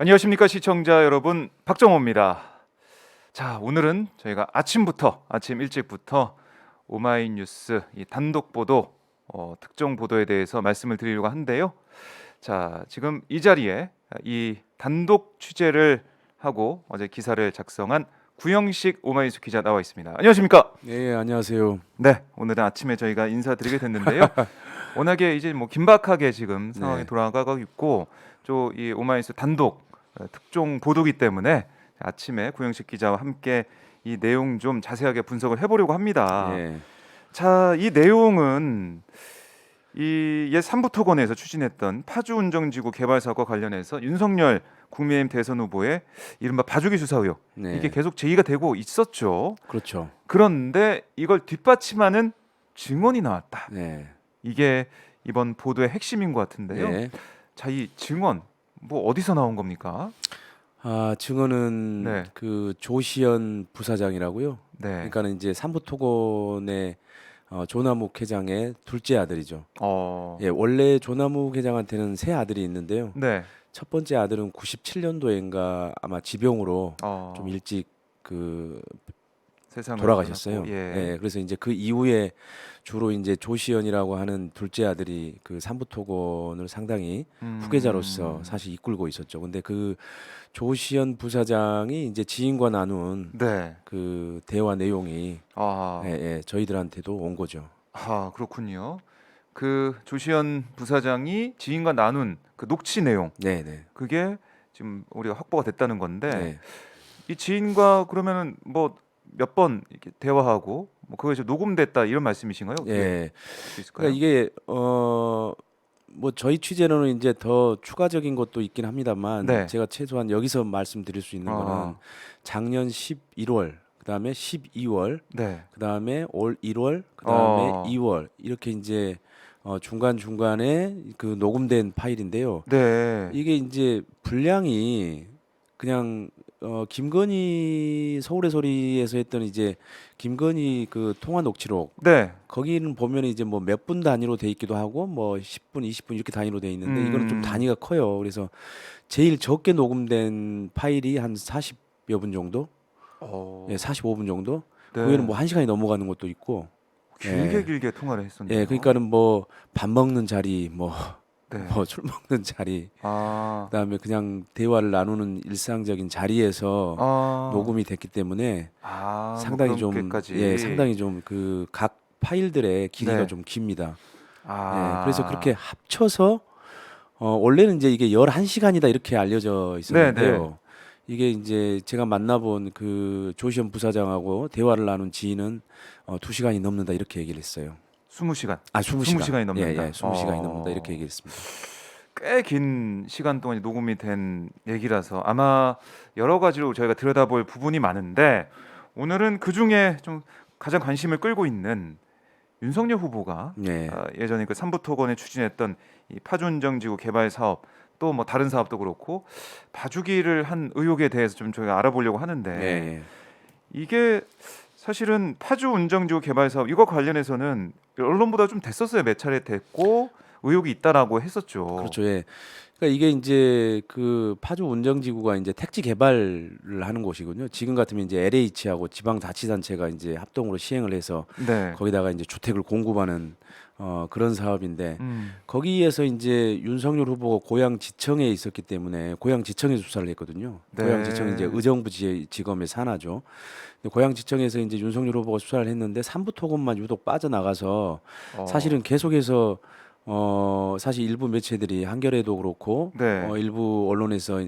안녕하십니까 시청자 여러분, 박정호입니다. 자, 오늘은 저희가 아침 일찍부터 오마이뉴스 이 단독 보도, 특정 보도에 대해서 말씀을 드리려고 하는데요. 자, 지금 이 자리에 이 단독 취재를 하고 어제 기사를 작성한 구영식 오마이뉴스 기자 나와 있습니다. 안녕하십니까? 네, 안녕하세요. 네, 오늘은 아침에 저희가 인사드리게 됐는데요. 워낙에 이제 뭐 긴박하게 지금 상황이 네. 돌아가고 있고, 또 이 오마이뉴스 단독 특종 보도기 때문에 아침에 구영식 기자와 함께 이 내용 좀 자세하게 분석을 해보려고 합니다. 예. 자, 이 내용은 이 옛 삼부토건에서 추진했던 파주 운정지구 개발 사업과 관련해서 윤석열 국민의힘 대선 후보의 이른바 봐주기 수사 의혹, 네. 이게 계속 제기가 되고 있었죠. 그렇죠. 그런데 이걸 뒷받침하는 증언이 나왔다. 네. 이게 이번 보도의 핵심인 것 같은데요. 네. 자, 이 증언 뭐 어디서 나온 겁니까? 증언은 네. 그 조시연 부사장이라고요. 네. 그러니까는 이제 삼부토건의 조남욱 회장의 둘째 아들이죠. 예, 원래 조남욱 회장한테는 세 아들이 있는데요. 네. 첫 번째 아들은 97년도인가 아마 지병으로 좀 일 일찍 그 세상을 돌아가셨어요. 떠났고, 예. 예, 그래서 이제 그 이후에 주로 이제 조시연이라고 하는 둘째 아들이 그 삼부토건을 상당히 후계자로서 사실 이끌고 있었죠. 근데 그 조시연 부사장이 이제 지인과 나눈 네. 그 대화 내용이 아, 저희들한테도 온 거죠. 그렇군요. 그 조시현 부사장이 지인과 나눈 그 녹취 내용, 네, 네. 그게 지금 우리가 확보가 됐다는 건데, 네. 이 지인과 그러면은 뭐 몇 번 이렇게 대화하고 뭐 그거 이제 녹음됐다 이런 말씀이신가요? 예. 수 있을까요? 그러니까 이게 뭐 저희 취재로는 이제 더 추가적인 것도 있긴 합니다만 네. 제가 최소한 여기서 말씀드릴 수 있는 거는 작년 11월, 그다음에 12월, 네. 그다음에 올 1월, 그다음에 어. 2월 이렇게 이제 중간 중간에 그 녹음된 파일인데요. 네. 이게 이제 분량이 그냥 김건희 서울의 소리에서 했던 이제 김건희 그 통화 녹취록, 네. 거기는 보면 이제 뭐 몇 분 단위로 돼 있기도 하고 뭐 10분, 20분 이렇게 단위로 돼 있는데 이거는 좀 단위가 커요. 그래서 제일 적게 녹음된 파일이 한 40여 분 정도, 예, 45분 정도. 네. 그 외에는 뭐 1시간이 넘어가는 것도 있고. 예. 길게 통화를 했었네요. 예, 그러니까는 뭐 밥 먹는 자리, 뭐 네. 뭐 술 먹는 자리, 아. 그다음에 그냥 대화를 나누는 일상적인 자리에서 녹음이 됐기 때문에 뭐 상당히 좀 그렇게까지. 상당히 좀 그 각 파일들의 길이가 네. 좀 깁니다. 아. 예, 그래서 그렇게 합쳐서 원래는 이제 이게 11시간이다 이렇게 알려져 있었는데요. 네. 이게 이제 제가 만나본 그 조시현 부사장하고 대화를 나눈 지인은 2시간이 넘는다 이렇게 얘기를 했어요. 20시간. 20시간. 20시간이 넘는다. 예, 20시간이 넘는다 이렇게 얘기했습니다. 꽤 긴 시간 동안 녹음이 된 얘기라서 아마 여러 가지로 저희가 들여다볼 부분이 많은데, 오늘은 그 중에 좀 가장 관심을 끌고 있는 윤석열 후보가 네. 예전에 그 삼부토건에 추진했던 이 파주운정지구 개발 사업, 또 뭐 다른 사업도 그렇고 봐주기를 한 의혹에 대해서 좀 저희가 알아보려고 하는데, 예. 이게 사실은 파주 운정지구 개발 사업 이거 관련해서는 언론보다 좀 됐었어요. 몇 차례 됐고 의혹이 있다라고 했었죠. 그렇죠. 예. 그러니까 이게 이제 그 파주 운정지구가 이제 택지 개발을 하는 곳이군요. 지금 같으면 이제 LH하고 지방자치단체가 이제 합동으로 시행을 해서 네. 거기다가 이제 주택을 공급하는 그런 사업인데, 음. 거기에서 이제 윤석열 후보가 고양지청에 있었기 때문에 고양지청에 수사를 했거든요. 네. 고양지청이 이제 의정부지검의 산하죠. 근데 고양지청에서 이제 윤석열 후보가 수사를 했는데 삼부토건만 유독 빠져나가서 사실은 계속해서 사실 일부 매체들이 한겨레도 그렇고 네. 일부 언론에서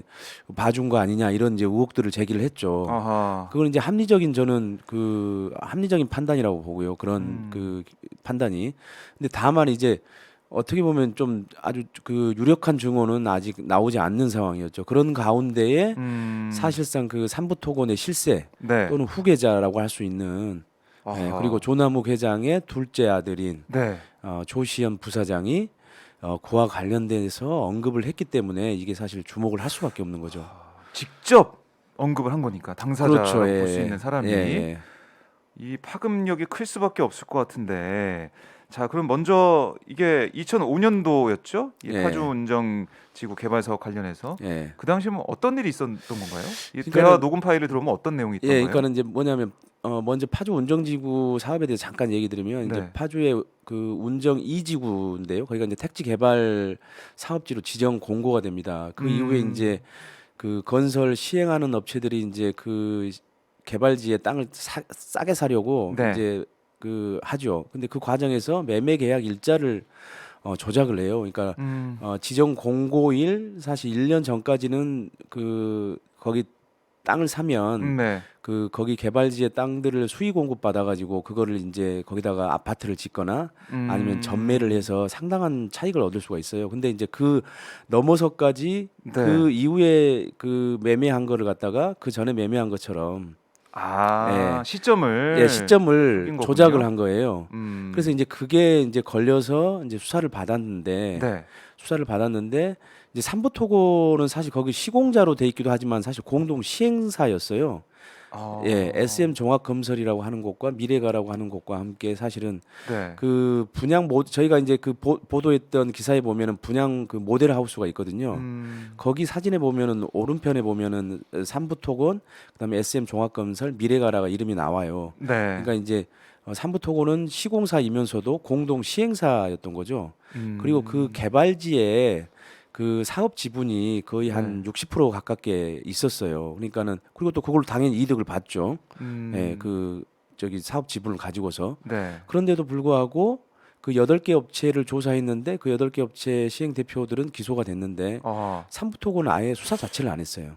봐준 거 아니냐 이런 이제 의혹들을 제기를 했죠. 아하. 그건 이제 저는 그 합리적인 판단이라고 보고요. 그런 그 판단이. 근데 다만 이제 어떻게 보면 좀 아주 그 유력한 증언은 아직 나오지 않는 상황이었죠. 그런 가운데에 사실상 그 삼부토건의 실세 네. 또는 후계자라고 할 수 있는, 아하. 그리고 조남욱 회장의 둘째 아들인 네. 조시현 부사장이 그와 관련돼서 언급을 했기 때문에 이게 사실 주목을 할 수밖에 없는 거죠. 직접 언급을 한 거니까 당사자로 그렇죠. 볼 수 있는 사람이 예. 이 파급력이 클 수밖에 없을 것 같은데, 자, 그럼 먼저 이게 2005년도였죠? 이 예. 파주 운정 지구 개발 사업 관련해서 예. 그 당시 뭐 어떤 일이 있었던 건가요? 이 그러니까는- 대화 녹음 파일을 들어보면 어떤 내용이 예, 있던가요? 그러니까는 이제 뭐냐면 먼저 파주 운정지구 사업에 대해서 잠깐 얘기 드리면 이제 네. 파주의 그 운정 2지구인데요. 거기가 이제 택지 개발 사업지로 지정 공고가 됩니다. 그 이후에 이제 그 건설 시행하는 업체들이 이제 그 개발지에 땅을 싸게 사려고 네. 이제 그 하죠. 근데 그 과정에서 매매 계약 일자를 조작을 해요. 그러니까 지정 공고일 사실 1년 전까지는 그 거기 땅을 사면 네. 그 거기 개발지의 땅들을 수의 공급 받아가지고 그거를 이제 거기다가 아파트를 짓거나 아니면 전매를 해서 상당한 차익을 얻을 수가 있어요. 근데 이제 그 넘어서까지 네. 그 이후에 그 매매한 거를 갖다가 그 전에 매매한 것처럼 아, 예. 시점을 시점을 속인 거군요. 조작을 한 거예요. 음. 그래서 이제 그게 이제 걸려서 이제 수사를 받았는데 네. 이제 삼부토고는 사실 거기 시공자로 돼 있기도 하지만 사실 공동 시행사였어요. 예, SM 종합건설이라고 하는 곳과 미래가라고 하는 곳과 함께 사실은 네. 그 분양 저희가 이제 그 보도했던 기사에 보면은 분양 그 모델 하우스가 있거든요. 거기 사진에 보면은 오른편에 보면은 삼부토건 그다음에 SM 종합건설 미래가라가 이름이 나와요. 네. 그러니까 이제 삼부토건은 시공사이면서도 공동 시행사였던 거죠. 그리고 그 개발지에 그 사업 지분이 거의 한 60% 가깝게 있었어요. 그러니까는 그리고 또 그걸 당연히 이득을 봤죠. 예, 그 저기 사업 지분을 가지고서. 네. 그런데도 불구하고 그 8개 업체를 조사했는데 그 8개 업체 시행 대표들은 기소가 됐는데 아, 삼부토건은 아예 수사 자체를 안 했어요.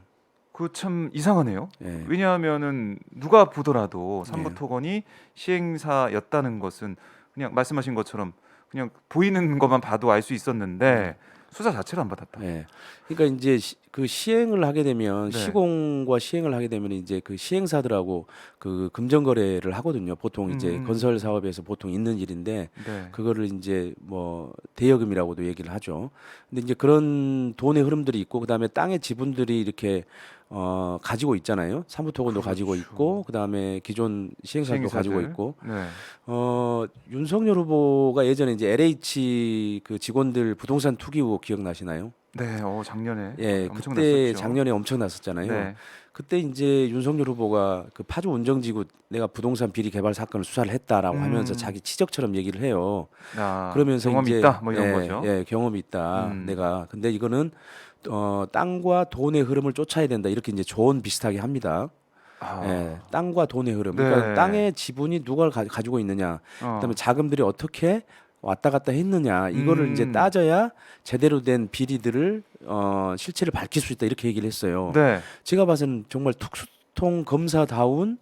그 참 이상하네요. 예. 왜냐하면은 누가 보더라도 삼부토건이 시행사였다는 것은 그냥 말씀하신 것처럼 그냥 보이는 것만 봐도 알 수 있었는데 수사 자체를 안 받았다. 예. 그러니까 이제 그 시행을 하게 되면 네. 시공과 시행을 하게 되면 이제 그 시행사들하고 그 금전 거래를 하거든요. 보통 이제 건설 사업에서 보통 있는 일인데 네. 그거를 이제 뭐 대여금이라고도 얘기를 하죠. 근데 이제 그런 돈의 흐름들이 있고 그다음에 땅의 지분들이 이렇게 가지고 있잖아요. 삼부토건도 가지고 그렇죠. 있고 그다음에 기존 시행사도 가지고 시행사들. 있고 네. 윤석열 후보가 예전에 이제 LH 그 직원들 부동산 투기 의혹 기억나시나요? 네. 작년에 예, 엄청 그때 났었죠. 작년에 엄청 났었잖아요. 네. 그때 이제 윤석열 후보가 그 파주 운정지구 내가 부동산 비리 개발 사건을 수사를 했다라고 하면서 자기 치적처럼 얘기를 해요. 아, 그러면서 경험이 이제 있다. 뭐 이런 예, 거죠. 예, 경험이 있다. 내가 근데 이거는 땅과 돈의 흐름을 쫓아야 된다. 이렇게 이제 조언 비슷하게 합니다. 아. 예, 땅과 돈의 흐름. 그러니까 네. 땅의 지분이 누가 가지고 있느냐. 그다음에 자금들이 어떻게 왔다 갔다 했느냐. 이거를 이제 따져야 제대로 된 비리들을 실체를 밝힐 수 있다. 이렇게 얘기를 했어요. 네. 제가 봐서는 정말 특수통 검사다운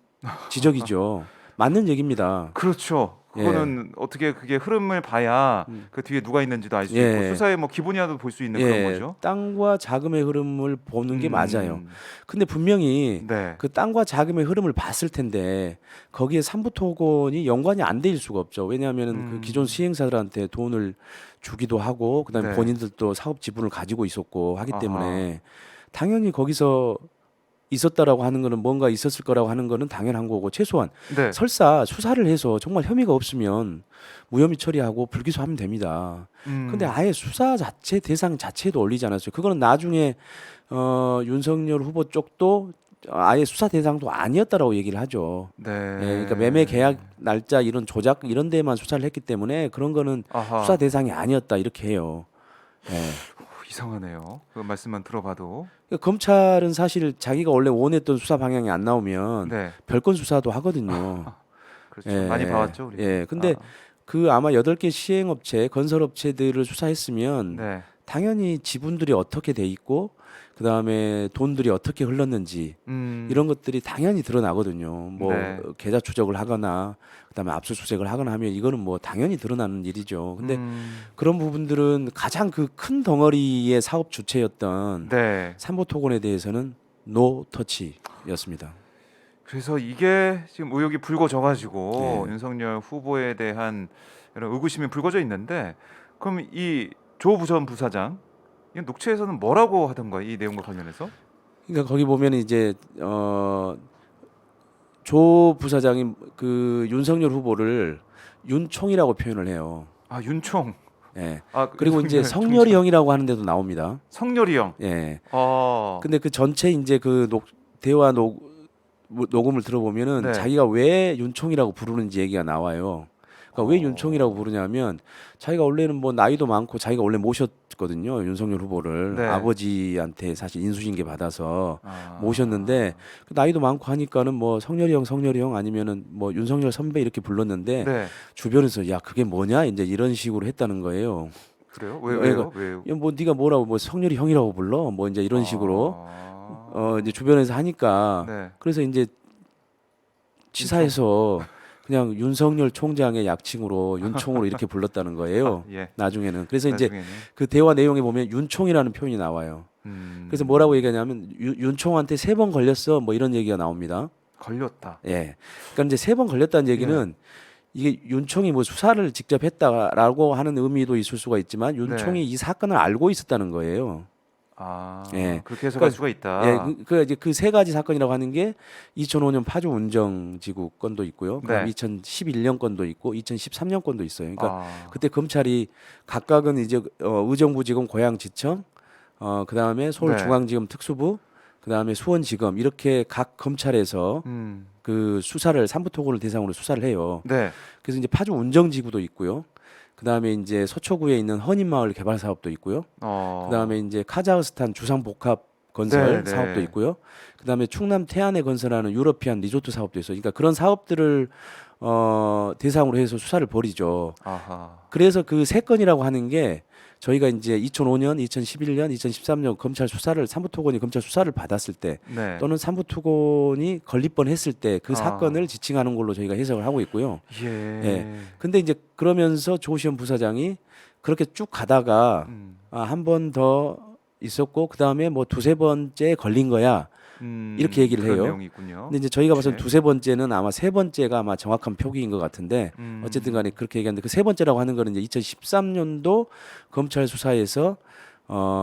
지적이죠. 맞는 얘기입니다. 그렇죠. 그거는 어떻게 그게 흐름을 봐야 그 뒤에 누가 있는지도 알 수 예. 있고 수사의 뭐 기본이라도 볼 수 있는 그런 거죠. 땅과 자금의 흐름을 보는 게 맞아요. 근데 분명히 네. 그 땅과 자금의 흐름을 봤을 텐데 거기에 삼부토건이 연관이 안 될 수가 없죠. 왜냐하면 그 기존 시행사들한테 돈을 주기도 하고 그다음에 네. 본인들도 사업 지분을 가지고 있었고 하기 아하. 때문에 당연히 거기서 있었다라고 하는 거는 뭔가 있었을 거라고 하는 거는 당연한 거고 최소한 네. 설사 수사를 해서 정말 혐의가 없으면 무혐의 처리하고 불기소하면 됩니다. 근데 아예 수사 자체 대상 자체도 올리지 않았어요. 그거는 나중에 윤석열 후보 쪽도 아예 수사 대상도 아니었다라고 얘기를 하죠. 네. 예, 그러니까 매매 계약 날짜 이런 조작 이런 데만 수사를 했기 때문에 그런 거는 아하. 수사 대상이 아니었다 이렇게 해요. 예. 이상하네요. 그 말씀만 들어봐도. 그러니까 검찰은 사실 자기가 원래 원했던 수사 방향이 안 나오면 네. 별건 수사도 하거든요. 그렇죠. 예, 많이 봐왔죠, 우리. 예. 근데 그 아마 8개 시행업체, 건설업체들을 수사했으면 네. 당연히 지분들이 어떻게 돼 있고 그다음에 돈들이 어떻게 흘렀는지 이런 것들이 당연히 드러나거든요. 뭐 네. 계좌 추적을 하거나 그다음에 압수수색을 하거나 하면 이거는 뭐 당연히 드러나는 일이죠. 근데 그런 부분들은 가장 그 큰 덩어리의 사업 주체였던 네. 삼보토건에 대해서는 노 터치였습니다. 그래서 이게 지금 의혹이 불거져 가지고 네. 윤석열 후보에 대한 이런 의구심이 불거져 있는데 그럼 이 조 전 부사장 이 녹취에서는 뭐라고 하던가요? 이 내용과 관련해서? 그러니까 거기 보면 이제 조 부사장이 그 윤석열 후보를 윤총이라고 표현을 해요. 아 윤총. 예. 아 그리고 이제 윤석열 성렬이 총장. 형이라고 하는 데도 나옵니다. 성렬이 형. 예. 어. 근데 그 전체 이제 그 대화 녹음을 들어보면은 네. 자기가 왜 윤총이라고 부르는지 얘기가 나와요. 그러니까 왜 윤총이라고 부르냐면 자기가 원래는 뭐 나이도 많고 자기가 원래 모셨거든요. 윤석열 후보를 네. 아버지한테 사실 인수인계 받아서 아. 모셨는데 그 나이도 많고 하니까는 뭐 성렬이 형 아니면은 뭐 윤석열 선배 이렇게 불렀는데 네. 주변에서 야 그게 뭐냐 이제 이런 식으로 했다는 거예요. 그래요? 그러니까 왜요? 야, 뭐 네가 뭐라고 뭐 성렬이 형이라고 불러 뭐 이제 이런 식으로 이제 주변에서 하니까 네. 그래서 이제 치사해서 그냥 윤석열 총장의 약칭으로 윤총으로 이렇게 불렀다는 거예요. 예. 나중에는 그래서 이제 나중에는. 그 대화 내용에 보면 윤총이라는 표현이 나와요. 그래서 뭐라고 얘기하냐면 윤총한테 3번 걸렸어 뭐 이런 얘기가 나옵니다. 걸렸다. 예. 그러니까 이제 3번 걸렸다는 얘기는 이게 윤총이 뭐 수사를 직접 했다라고 하는 의미도 있을 수가 있지만 윤총이 이 사건을 알고 있었다는 거예요. 아. 예. 그렇게 해석할 그러니까 수가 있다. 예, 그 이제 그 3가지 사건이라고 하는 게 2005년 파주 운정지구 건도 있고요. 그다음 네. 2011년 건도 있고 2013년 건도 있어요. 그러니까 아. 그때 검찰이 각각은 이제 의정부지검 고양지청, 그다음에 서울중앙지검 특수부, 그다음에 수원지검 이렇게 각 검찰에서 그 수사를 삼부토건을 대상으로 수사를 해요. 네. 그래서 이제 파주 운정지구도 있고요. 그다음에 이제 서초구에 있는 헌인마을 개발 사업도 있고요. 그다음에 이제 카자흐스탄 주상복합 건설 네, 사업도 네. 있고요. 그다음에 충남 태안에 건설하는 유러피안 리조트 사업도 있어요. 그러니까 그런 사업들을 대상으로 해서 수사를 벌이죠. 아하. 그래서 그 3건이라고 하는 게 저희가 이제 2005년, 2011년, 2013년 검찰 수사를 삼부토건이 검찰 수사를 받았을 때 네. 또는 삼부토건이 걸릴 뻔했을 때 그 아. 사건을 지칭하는 걸로 저희가 해석을 하고 있고요. 예. 예. 근데 이제 그러면서 조시현 부사장이 그렇게 쭉 가다가 한 번 더 있었고 그다음에 뭐 2-3번째 걸린 거야. 이렇게 얘기를 그런 해요. 내용이 있군요. 근데 이제 저희가 봐서는 그치? 2-3번째는 아마 3번째가 아마 정확한 표기인 것 같은데 어쨌든 간에 그렇게 얘기하는데 그 3번째라고 하는 거는 이제 2013년도 검찰 수사에서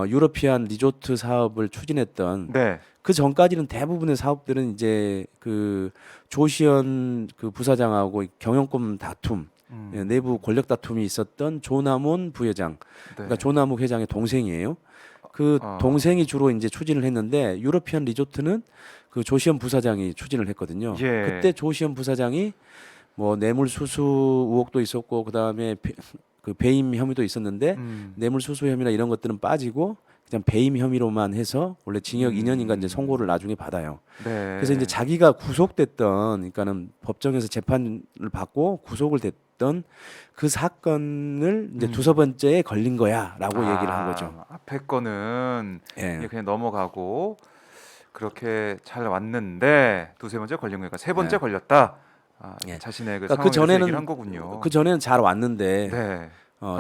유러피안 리조트 사업을 추진했던 네. 그 전까지는 대부분의 사업들은 이제 그 조시현 그 부사장하고 경영권 다툼 예, 내부 권력 다툼이 있었던 조남원 부회장, 네. 그러니까 조남욱 회장의 동생이에요. 그 아. 동생이 주로 이제 추진을 했는데 유러피안 리조트는 그 조시현 부사장이 추진을 했거든요. 예. 그때 조시현 부사장이 뭐 뇌물수수 의혹도 있었고 그다음에 그 배임 혐의도 있었는데 뇌물수수 혐의나 이런 것들은 빠지고 그냥 배임 혐의로만 해서 원래 징역 2년인가 이제 선고를 나중에 받아요. 네. 그래서 이제 자기가 구속됐던 그러니까는 법정에서 재판을 받고 구속을 됐던 그 사건을 이제 2번째에 걸린 거야라고 얘기를 한 거죠. 앞에 거는 예. 이게 그냥 넘어가고 그렇게 잘 왔는데 2-3번째 걸린 거니까 3번째 예. 걸렸다. 예. 자신의 그 그러니까 상황에서 얘기를 한 거군요. 그 전에는 잘 왔는데 네.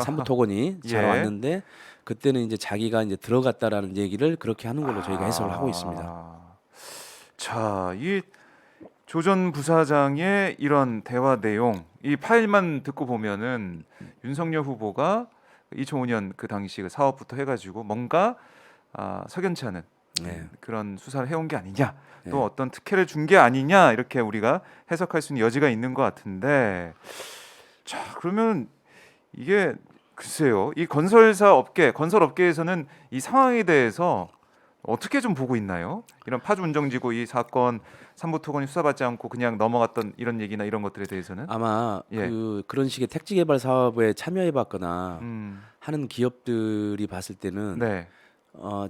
삼부토건이 잘 예. 왔는데 그때는 이제 자기가 이제 들어갔다라는 얘기를 그렇게 하는 걸로 저희가 해석을 하고 있습니다. 자, 이 조 전 부사장의 이런 대화 내용, 이 파일만 듣고 보면은 윤석열 후보가 2005년 그 당시 그 사업부터 해가지고 뭔가 석연치 않은 네. 그런 수사를 해온 게 아니냐, 또 네. 어떤 특혜를 준 게 아니냐 이렇게 우리가 해석할 수 있는 여지가 있는 것 같은데, 자 그러면 이게 글쎄요, 이 건설 업계에서는 이 상황에 대해서 어떻게 좀 보고 있나요? 이런 파주 운정지구 이 사건 삼부토건이 수사받지 않고 그냥 넘어갔던 이런 얘기나 이런 것들에 대해서는 아마 예. 그런 식의 택지 개발 사업에 참여해봤거나 음, 하는 기업들이 봤을 때는 네,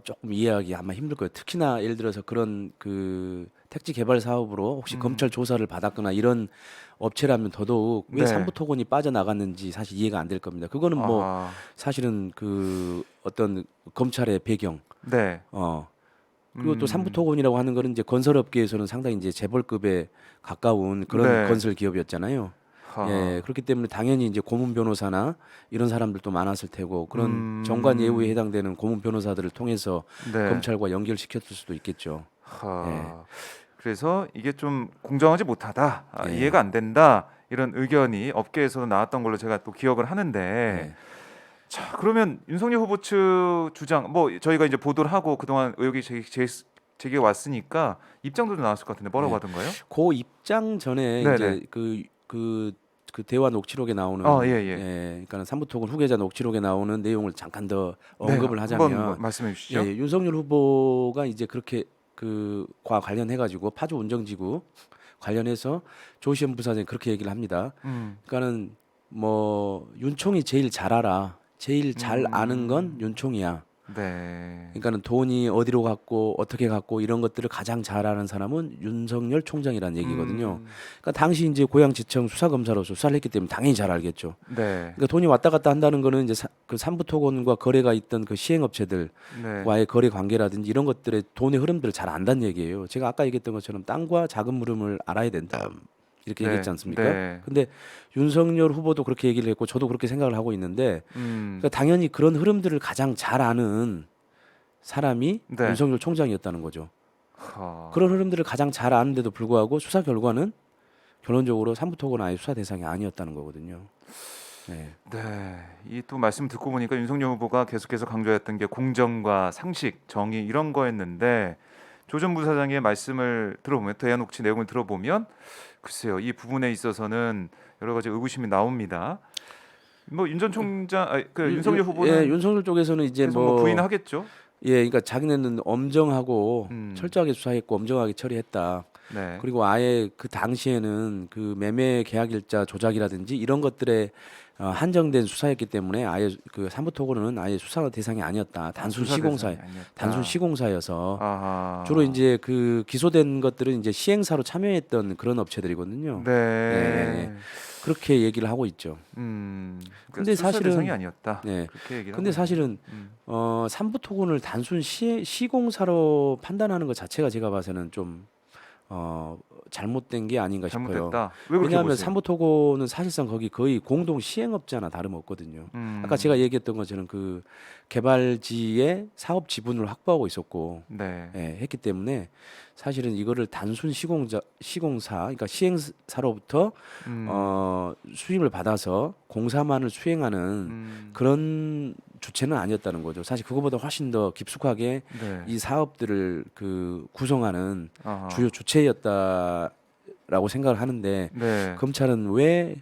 조금 이해하기 아마 힘들 거예요. 특히나 예를 들어서 그런 그 택지 개발 사업으로 혹시 검찰 조사를 받았거나 이런 업체라면 더더욱 왜 네. 삼부토건이 빠져나갔는지 사실 이해가 안 될 겁니다. 그거는 뭐 아, 사실은 그 어떤 검찰의 배경, 네, 그리고 또 삼부토건이라고 하는 거는 이제 건설업계에서는 상당히 이제 재벌급에 가까운 그런 네. 건설 기업이었잖아요. 하, 예, 그렇기 때문에 당연히 이제 고문 변호사나 이런 사람들도 많았을 테고 그런 정관 예우에 해당되는 고문 변호사들을 통해서 네, 검찰과 연결시켰을 수도 있겠죠. 하. 예. 그래서 이게 좀 공정하지 못하다, 예. 이해가 안 된다 이런 의견이 업계에서 나왔던 걸로 제가 또 기억을 하는데. 예. 자, 그러면 윤석열 후보 측 주장, 뭐 저희가 이제 보도를 하고 그동안 의혹이 제기해 왔으니까 입장도 나왔을 것 같은데 뭐라고 네. 하던가요? 그 입장 전에 네네. 이제 그 그 대화 녹취록에 나오는 그러니까 삼부토건 후계자 녹취록에 나오는 내용을 잠깐 더 언급을 네, 하자면 한번 말씀해 주시죠. 윤석열 후보가 이제 그렇게 그과 관련해 가지고 파주 운정지구 관련해서 조시현 부사장이 그렇게 얘기를 합니다. 그러니까는 뭐 윤총이 제일 잘 알아. 제일 잘 아는 건 윤총이야. 네. 그러니까는 돈이 어디로 갔고 어떻게 갔고 이런 것들을 가장 잘 아는 사람은 윤석열 총장이라는 얘기거든요. 그러니까 당시 이제 고양지청 수사검사로서 수사를 했기 때문에 당연히 잘 알겠죠. 네. 그러니까 돈이 왔다 갔다 한다는 거는 이제 그 삼부토건과 거래가 있던 그 시행업체들과의 네. 거래 관계라든지 이런 것들의 돈의 흐름들을 잘 안다는 얘기예요. 제가 아까 얘기했던 것처럼 땅과 자금 흐름을 알아야 된다. 이렇게 얘기했지 않습니까? 네. 근데 윤석열 후보도 그렇게 얘기를 했고 저도 그렇게 생각을 하고 있는데 그러니까 당연히 그런 흐름들을 가장 잘 아는 사람이 네. 윤석열 총장이었다는 거죠. 하... 그런 흐름들을 가장 잘 아는데도 불구하고 수사 결과는 결론적으로 삼부토건 아예 수사 대상이 아니었다는 거거든요. 네. 네, 이 또 말씀 듣고 보니까 윤석열 후보가 계속해서 강조했던 게 공정과 상식, 정의 이런 거였는데 조 전 부사장의 말씀을 들어보면 대화 녹취 내용을 들어보면 글쎄요, 이 부분에 있어서는 여러 가지 의구심이 나옵니다. 뭐 윤 전 총장, 윤석열 후보는 윤석열 쪽에서는 이제 계속 뭐 부인하겠죠. 그러니까 자기네는 엄정하고 철저하게 수사했고 엄정하게 처리했다. 네. 그리고 아예 그 당시에는 그 매매 계약일자 조작이라든지 이런 것들에 한정된 수사였기 때문에 아예 그 삼부토건은 아예 수사 대상이 아니었다. 단순 시공사여서 아하. 주로 이제 그 기소된 것들은 이제 시행사로 참여했던 그런 업체들이거든요. 네. 그렇게 얘기를 하고 있죠. 근데 사실은- 대상이 아니었다. 네. 그렇게 얘기를 근데 하고 사실은 삼부토건을 단순 시공사로 판단하는 것 자체가 제가 봐서는 좀 잘못된 게 아닌가 싶어요. 잘못됐다. 왜 그렇게 왜냐하면 보세요? 삼부토건은 사실상 거기 거의 공동 시행업자나 다름없거든요. 아까 제가 얘기했던 것처럼 그 개발지의 사업 지분을 확보하고 있었고 네. 했기 때문에 사실은 이거를 단순 시공사 그러니까 시행사로부터 수임을 받아서 공사만을 수행하는 그런 주체는 아니었다는 거죠. 사실 그거보다 훨씬 더 깊숙하게 네. 이 사업들을 그 구성하는 아하. 주요 주체였다라고 생각을 하는데 네. 검찰은 왜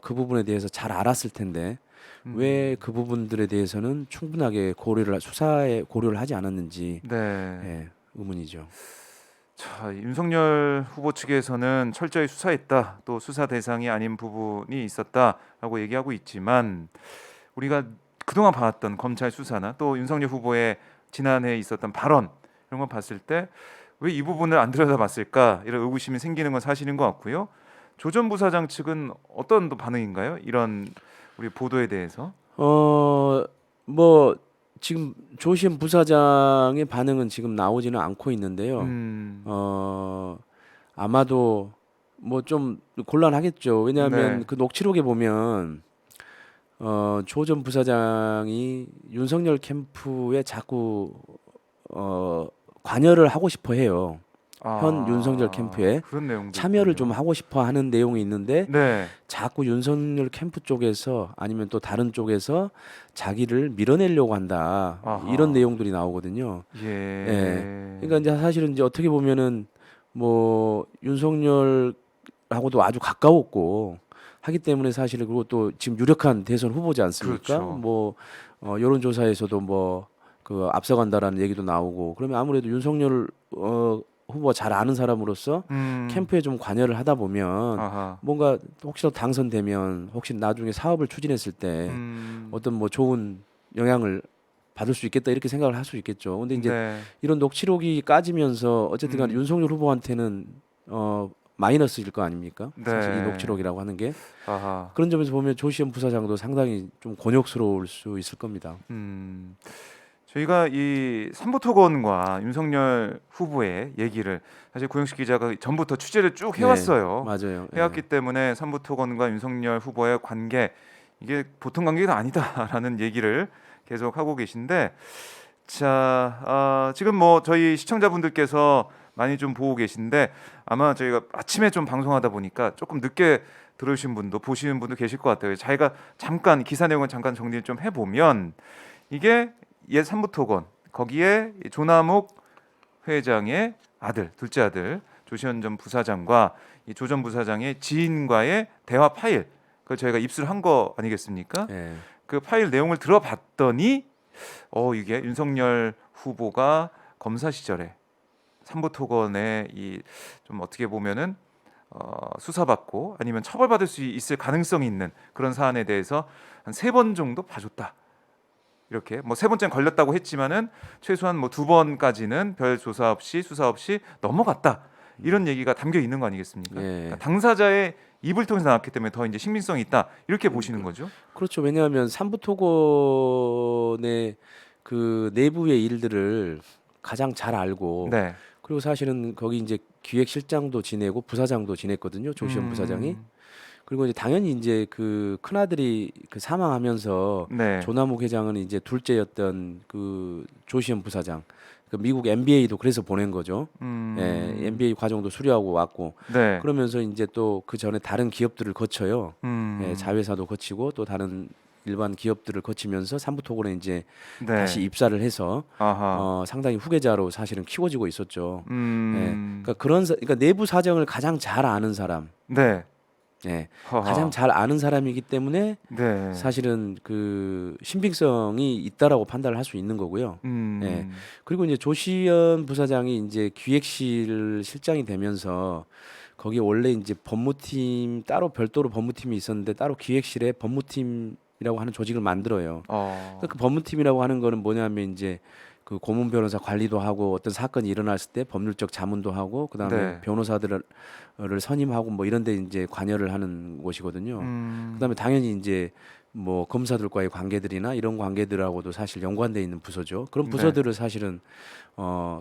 그 부분에 대해서 잘 알았을 텐데 왜 그 부분들에 대해서는 충분하게 수사에 고려를 하지 않았는지 네. 의문이죠. 자, 윤석열 후보 측에서는 철저히 수사했다. 또 수사 대상이 아닌 부분이 있었다라고 얘기하고 있지만 우리가 그동안 봐왔던 검찰 수사나 또 윤석열 후보의 지난해 있었던 발언 이런 거 봤을 때 왜 이 부분을 안 들여다봤을까 이런 의구심이 생기는 건 사실인 것 같고요. 조 전 부사장 측은 어떤 또 반응인가요? 이런 우리 보도에 대해서? 뭐 지금 조시현 부사장의 반응은 지금 나오지는 않고 있는데요. 아마도 뭐 좀 곤란하겠죠. 왜냐하면 네. 그 녹취록에 보면 조 전 부사장이 윤석열 캠프에 자꾸 관여를 하고 싶어 해요. 현 윤석열 캠프에 그런 내용도 참여를 있군요. 좀 하고 싶어 하는 내용이 있는데 네. 자꾸 윤석열 캠프 쪽에서 아니면 또 다른 쪽에서 자기를 밀어내려고 한다. 아하. 이런 내용들이 나오거든요. 예. 그러니까 이제 사실은 이제 어떻게 보면은 뭐 윤석열하고도 아주 가까웠고 하기 때문에 사실은 그리고 또 지금 유력한 대선 후보지 않습니까? 그렇죠. 뭐 여론조사에서도 뭐 그 앞서간다라는 얘기도 나오고 그러면 아무래도 윤석열 후보가 잘 아는 사람으로서 캠프에 좀 관여를 하다 보면 아하. 뭔가 혹시라도 당선되면 혹시 나중에 사업을 추진했을 때 어떤 뭐 좋은 영향을 받을 수 있겠다 이렇게 생각을 할 수 있겠죠. 근데 이제 네. 이런 녹취록이 까지면서 어쨌든 간에 윤석열 후보한테는 마이너스일 거 아닙니까? 사실 이 네. 녹취록이라고 하는 게 아하. 그런 점에서 보면 조시현 부사장도 상당히 좀 곤욕스러울 수 있을 겁니다. 저희가 이 삼부토건과 윤석열 후보의 얘기를 사실 고영식 기자가 전부터 취재를 쭉 해왔어요. 맞아요. 해왔기 때문에 삼부토건과 윤석열 후보의 관계 이게 보통 관계가 아니다라는 얘기를 계속 하고 계신데 자 지금 뭐 저희 시청자분들께서 많이 좀 보고 계신데 아마 저희가 아침에 좀 방송하다 보니까 조금 늦게 들어오신 분도 보시는 분도 계실 것 같아요. 자기가 잠깐 기사 내용을 잠깐 정리를 좀 해보면 이게 옛 삼부토건 거기에 조남욱 회장의 아들 둘째 아들 조시현 전 부사장과 이 조 전 부사장의 지인과의 대화 파일, 그걸 저희가 입수를 한 거 아니겠습니까? 예. 그 파일 내용을 들어봤더니 이게 윤석열 후보가 검사 시절에 삼부토건에 이 좀 어떻게 보면은 수사받고 아니면 처벌받을 수 있을 가능성이 있는 그런 사안에 대해서 한 3번 정도 봐줬다. 이렇게 뭐 3번째는 걸렸다고 했지만은 최소한 뭐 2번까지는 별 조사 없이 수사 없이 넘어갔다. 이런 얘기가 담겨 있는 거 아니겠습니까? 예. 그러니까 당사자의 입을 통해서 나왔기 때문에 더 이제 신빙성이 있다. 이렇게 보시는 거죠. 그렇죠. 왜냐하면 삼부토건의 그 내부의 일들을 가장 잘 알고 네. 그리고 사실은 거기 이제 기획실장도 지내고 부사장도 지냈거든요. 조시현 부사장이. 그리고 이제 당연히 이제 그 큰아들이 그 사망하면서 네. 조남욱 회장은 이제 둘째였던 그 조시현 부사장. 그 미국 MBA도 그래서 보낸 거죠. 예, MBA 과정도 수료하고 왔고. 네. 그러면서 이제 또 그 전에 다른 기업들을 거쳐요. 음. 예, 자회사도 거치고 또 다른 일반 기업들을 거치면서 삼부토건에 이제 네. 다시 입사를 해서 아하. 상당히 후계자로 사실은 키워지고 있었죠. 예, 음. 그러니까 그러니까 내부 사정을 가장 잘 아는 사람, 네. 예, 허하. 가장 잘 아는 사람이기 때문에 네. 사실은 그 신빙성이 있다라고 판단을 할 수 있는 거고요. 예. 그리고 이제 조시현 부사장이 이제 기획실 실장이 되면서 거기 원래 이제 법무팀 따로 별도로 법무팀이 있었는데 따로 기획실에 법무팀이라고 하는 조직을 만들어요. 그러니까 그 법무팀이라고 하는 거는 뭐냐면 이제 그 고문 변호사 관리도 하고 어떤 사건이 일어났을 때 법률적 자문도 하고 그다음에 네. 변호사들을 선임하고 뭐 이런 데 이제 관여를 하는 곳이거든요. 그다음에 당연히 이제 뭐 검사들과의 관계들이나 이런 관계들하고도 사실 연관돼 있는 부서죠. 그런 네. 부서들을 사실은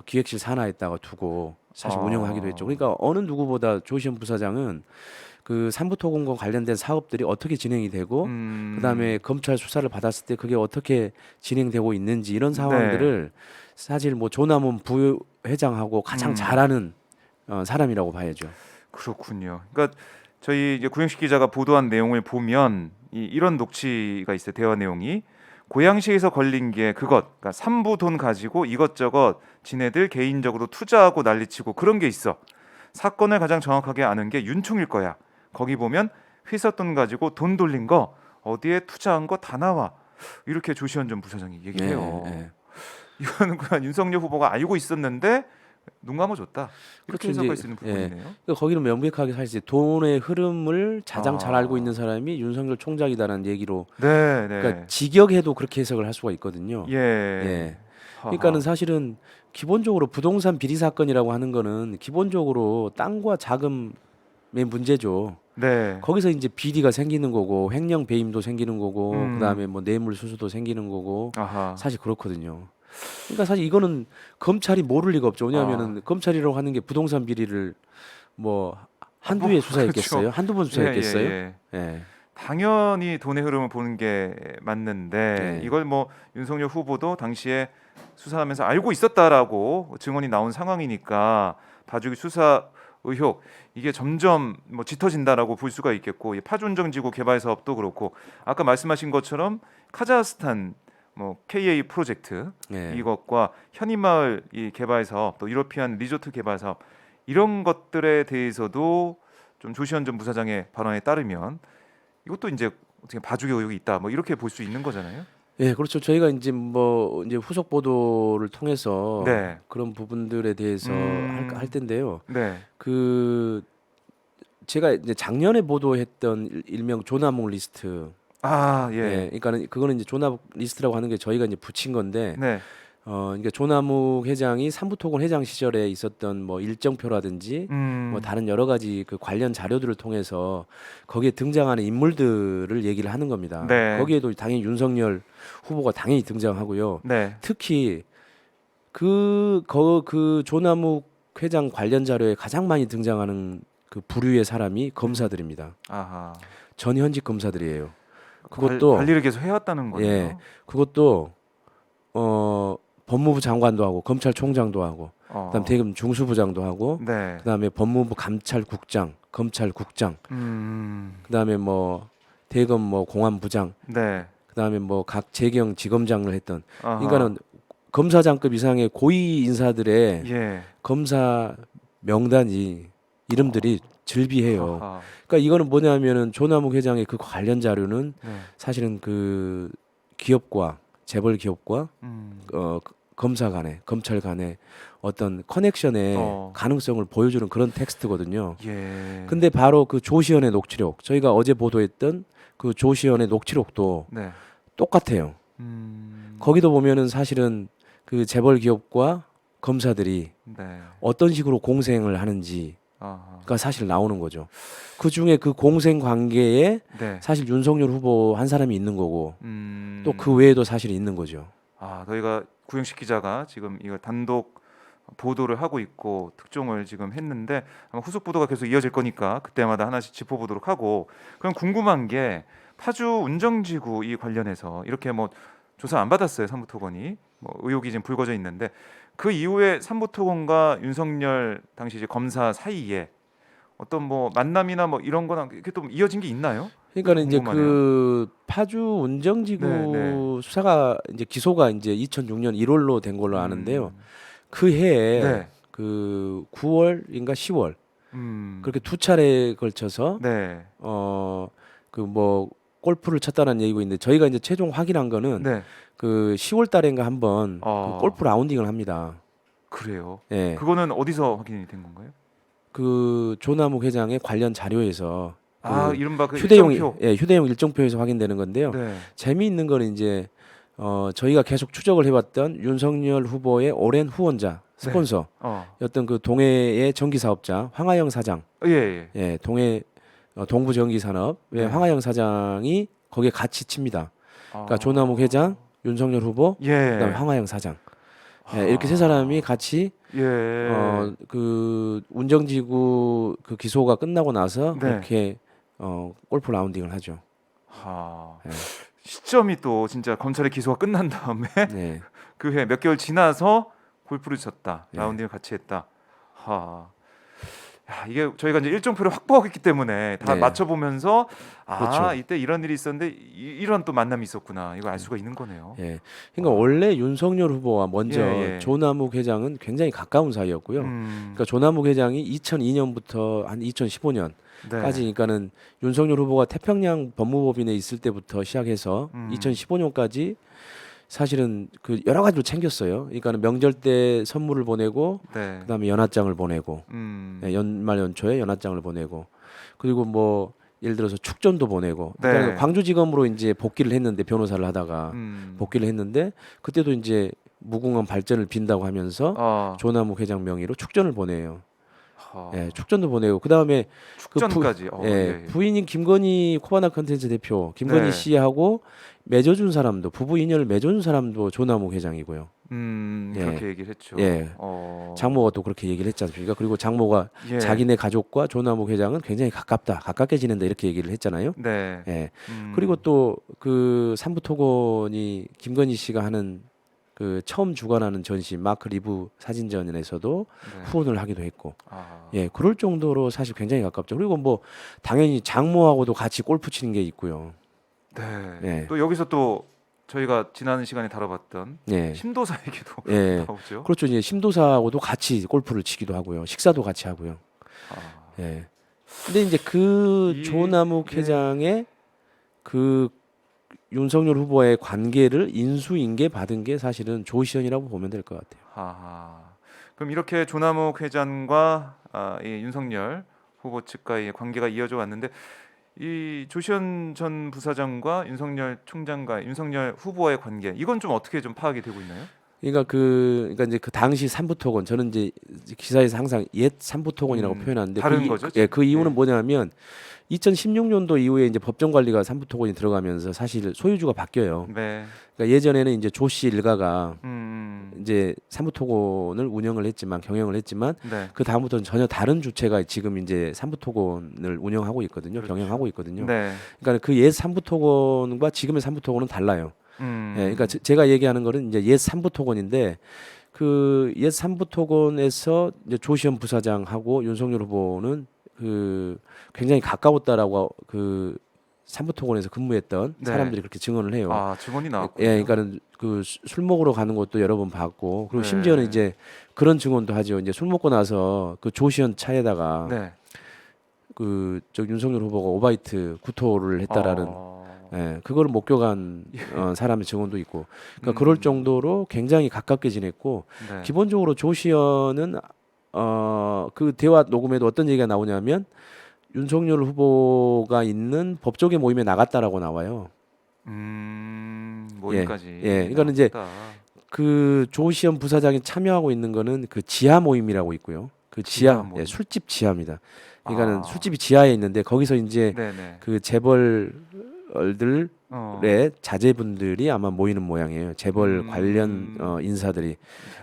기획실 산하에다가 두고 사실 운영하기도 했죠. 그러니까 어느 누구보다 조시현 부사장은 그 삼부토건과 관련된 사업들이 어떻게 진행이 되고 그다음에 검찰 수사를 받았을 때 그게 어떻게 진행되고 있는지 이런 상황들을 사실 뭐 조남원 부회장하고 가장 잘 아는 사람이라고 봐야죠. 그렇군요. 그러니까 저희 이제 구영식 기자가 보도한 내용을 보면 이런 녹취가 있어요. 대화 내용이 고양시에서 걸린 게 그것, 그러니까 삼부 돈 가지고 이것저것 지네들 개인적으로 투자하고 난리치고 그런 게 있어. 사건을 가장 정확하게 아는 게 윤총일 거야. 거기 보면 회사 돈 가지고 돈 돌린 거 어디에 투자한 거 다 나와. 이렇게 조시현 전 부사장이 얘기해요. 네. 이거는 그냥 윤석열 후보가 알고 있었는데 눈 감아줬다. 이렇게 그렇죠, 해석할 이제, 수 있는 부분이네요. 그러니까 거기는 명백하게 사실 돈의 흐름을 가장 잘 아. 알고 있는 사람이 윤석열 총장이다라는 얘기로 네, 네. 그러니까 직역해도 그렇게 해석을 할 수가 있거든요. 예. 예. 그러니까는 사실은 기본적으로 부동산 비리 사건이라고 하는 거는 기본적으로 땅과 자금의 문제죠. 네. 거기서 이제 비리가 생기는 거고 횡령 배임도 생기는 거고 그다음에 뭐 뇌물 수수도 생기는 거고 아하. 사실 그렇거든요. 그러니까 사실 이거는 검찰이 모를 리가 없죠. 왜냐하면은 검찰이라고 하는 게 부동산 비리를 뭐 한두 해 수사했겠어요? 그렇죠. 한두 번 수사했겠어요? 예. 예. 당연히 돈의 흐름을 보는 게 맞는데 네. 이걸 뭐 윤석열 후보도 당시에 수사하면서 알고 있었다라고 증언이 나온 상황이니까 봐주기 수사 의혹 이게 점점 뭐 짙어진다라고 볼 수가 있겠고 이 파주운정지구 개발 사업도 그렇고 아까 말씀하신 것처럼 카자흐스탄 뭐 KA 프로젝트 예. 이것과 현이마을 이 개발 사업 또 유러피안 리조트 개발 사업 이런 것들에 대해서도 좀 조시현 전 부사장의 발언에 따르면 이것도 이제 어떻게 봐주기 의혹이 있다 뭐 이렇게 볼 수 있는 거잖아요. 예, 그렇죠. 저희가 이제 뭐 이제 후속 보도를 통해서 네. 그런 부분들에 대해서 할 텐데요. 네. 그 제가 이제 작년에 보도했던 일명 조남욱 리스트. 아 예. 예, 그러니까는 그거는 이제 조남욱 리스트라고 하는 게 저희가 이제 붙인 건데, 네. 그러니까 조남욱 회장이 삼부토건 회장 시절에 있었던 뭐 일정표라든지 뭐 다른 여러 가지 그 관련 자료들을 통해서 거기에 등장하는 인물들을 얘기를 하는 겁니다. 네. 거기에도 당연히 윤석열 후보가 당연히 등장하고요. 네. 특히 그 조남욱 회장 관련 자료에 가장 많이 등장하는 그 부류의 사람이 검사들입니다. 아하. 전현직 검사들이에요. 그것도 관리를 계속 해왔다는 거네요. 예, 그것도 법무부 장관도 하고 검찰총장도 하고 그다음 대검 중수부장도 하고 네. 그다음에 법무부 감찰국장, 검찰국장, 그다음에 뭐 대검 뭐 공안부장, 네. 그다음에 뭐 각 재경 지검장을 했던 아하. 그러니까는 검사장급 이상의 고위 인사들의 예. 검사 명단이 이름들이 즐비해요. 아하. 그러니까 이거는 뭐냐면은 조남욱 회장의 그 관련 자료는 네. 사실은 그 기업과 재벌 기업과 검사 간의 검찰 간의 어떤 커넥션의 가능성을 보여주는 그런 텍스트거든요. 예. 근데 바로 그 조시현의 녹취록, 저희가 어제 보도했던 그 조시현의 녹취록도 네. 똑같아요. 거기도 보면은 사실은 그 재벌 기업과 검사들이 네. 어떤 식으로 공생을 하는지가 아하. 사실 나오는 거죠. 그 중에 그 공생 관계에 네. 사실 윤석열 후보 한 사람이 있는 거고 또 그 외에도 사실 있는 거죠. 아, 저희가 구영식 기자가 지금 이걸 단독 보도를 하고 있고 특종을 지금 했는데 아마 후속 보도가 계속 이어질 거니까 그때마다 하나씩 짚어보도록 하고, 그럼 궁금한 게 파주 운정지구 이 관련해서 이렇게 뭐 조사 안 받았어요. 삼부토건이 뭐 의혹이 지금 불거져 있는데 그 이후에 삼부토건과 윤석열 당시 이제 검사 사이에 어떤 뭐 만남이나 뭐 이런 거나 이렇게 또 이어진 게 있나요? 그러니까는 이제 궁금하네요. 그 파주 네, 네. 운정지구 수사가 이제 기소가 이제 2006년 1월로 된 걸로 아는데요. 음, 그 해에 네. 그 9월인가 10월 음, 그렇게 두 차례에 걸쳐서 네. 그 뭐 골프를 쳤다는 얘기고 있는데 저희가 이제 최종 확인한 거는 네. 그 10월 달인가 한번 그 어, 골프 라운딩을 합니다. 그래요. 예. 그거는 어디서 확인이 된 건가요? 그 조남욱 회장의 관련 자료에서 아, 그 이른바 그 휴대용 일정표. 휴대용 일정표에서 확인되는 건데요. 네. 재미있는 거는 이제 저희가 계속 추적을 해왔던 윤석열 후보의 오랜 후원자 네. 스폰서였던 그 동해의 전기 사업자 황하영 사장, 예, 예. 예, 동해 동부 전기 산업의 네. 황하영 사장이 거기에 같이 칩니다. 그러니까 아, 조남욱 회장, 윤석열 후보, 예. 그다음에 황하영 사장, 예, 이렇게 세 사람이 같이 예. 그 운정지구 그 기소가 끝나고 나서 네. 그렇게 골프 라운딩을 하죠. 하. 예. 시점이 또 진짜 검찰의 기소가 끝난 다음에 네. 그 해 몇 개월 지나서 골프를 쳤다. 네. 라운딩을 같이 했다. 하. 야, 이게 저희가 이제 일정표를 확보하고 있기 때문에 다 네. 맞춰보면서 아, 그렇죠. 이때 이런 일이 있었는데 이런 또 만남이 있었구나. 이걸 알 수가 있는 거네요. 예. 그러니까 원래 윤석열 후보와 먼저 예, 예. 조남욱 회장은 굉장히 가까운 사이였고요. 그러니까 조남욱 회장이 2002년부터 한 2015년까지, 네. 그러니까는 윤석열 후보가 태평양 법무법인에 있을 때부터 시작해서 2015년까지 사실은 그 여러 가지로 챙겼어요. 그러니까는 명절 때 선물을 보내고 네. 그다음에 연하장을 보내고 예, 연말 연초에 연하장을 보내고 그리고 뭐 예를 들어서 축전도 보내고 네. 그러니까 광주지검으로 이제 복귀를 했는데 변호사를 하다가 복귀를 했는데 그때도 이제 무궁한 발전을 빈다고 하면서 아, 조남욱 회장 명의로 축전을 보내요. 하. 예, 축전도 보내고 그다음에 축전까지. 부인인 김건희 코바나 컨텐츠 대표 김건희 네. 씨하고 맺어준 사람도 부부 인연을 맺어준 사람도 조남욱 회장이고요. 예. 그렇게 얘기를 했죠. 예. 장모가 또 그렇게 얘기를 했지 않습니까? 그리고 장모가 예. 자기네 가족과 조남욱 회장은 굉장히 가깝게 지낸다 이렇게 얘기를 했잖아요. 네. 예. 그리고 또 그 삼부토건이 김건희 씨가 하는 그 처음 주관하는 전시 마크 리브 사진전에서도 네. 후원을 하기도 했고, 아, 예, 그럴 정도로 사실 굉장히 가깝죠. 그리고 뭐 당연히 장모하고도 같이 골프 치는 게 있고요. 네. 예. 또 여기서 또 저희가 지난 시간에 다뤄봤던 예, 심도사 얘기도 예, 나오죠. 그렇죠. 이제 심도사하고도 같이 골프를 치기도 하고요. 식사도 같이 하고요. 아, 예. 근데 이제 그 조남욱 예. 회장의 그 윤석열 후보의 관계를 인수인계 받은 게 사실은 조시현이라고 보면 될 것 같아요. 하하. 그럼 이렇게 조남욱 회장과 이 윤석열 후보 측과의 관계가 이어져 왔는데 이 조시현 전 부사장과 윤석열 총장과 윤석열 후보의 관계 이건 좀 어떻게 좀 파악이 되고 있나요? 그러니까 이제 그 당시 삼부토건 저는 이제 기사에서 항상 옛 삼부토건이라고 표현하는데 다른 거죠, 그 이유는 예. 뭐냐면 2016년도 이후에 이제 법정 관리가 삼부토건이 들어가면서 사실 소유주가 바뀌어요. 네. 그러니까 예전에는 이제 조 씨 일가가 음. 이제 삼부토건을 운영을 했지만 경영을 했지만 네. 그 다음부터는 전혀 다른 주체가 지금 이제 삼부토건을 운영하고 있거든요. 그렇죠. 경영하고 있거든요. 네. 그러니까 그 옛 삼부토건과 지금의 삼부토건은 달라요. 음. 예, 그러니까 제가 얘기하는 거는 이제 옛 삼부토건인데 그 옛 삼부토건에서 이제 조시현 부사장하고 윤석열 후보는 그 굉장히 가까웠다라고 그 삼부토건에서 근무했던 네. 사람들이 그렇게 증언을 해요. 아, 증언이 나왔군요. 예, 그러니까는 그 술 먹으러 가는 것도 여러 번 봤고, 그리고 네. 심지어는 이제 그런 증언도 하죠. 이제 술 먹고 나서 그 조시현 차에다가 네. 그 저 윤석열 후보가 오바이트 구토를 했다라는 어, 예, 그거를 목격한 사람의 증언도 있고, 그러니까 음, 그럴 정도로 굉장히 가깝게 지냈고, 네. 기본적으로 조시현은 그 대화 녹음에도 어떤 얘기가 나오냐면 윤석열 후보가 있는 법조계 모임에 나갔다라고 나와요. 모임까지 예, 그러니까는 이제 나왔다. 그 조시현 부사장이 참여하고 있는 거는 그 지하 모임이라고 있고요. 그 지하 지하, 모임. 예, 술집 지하입니다. 그러니까는 아, 술집이 지하에 있는데 거기서 이제 네네. 그 재벌들의 어, 자제분들이 아마 모이는 모양이에요. 재벌 관련 인사들이 네.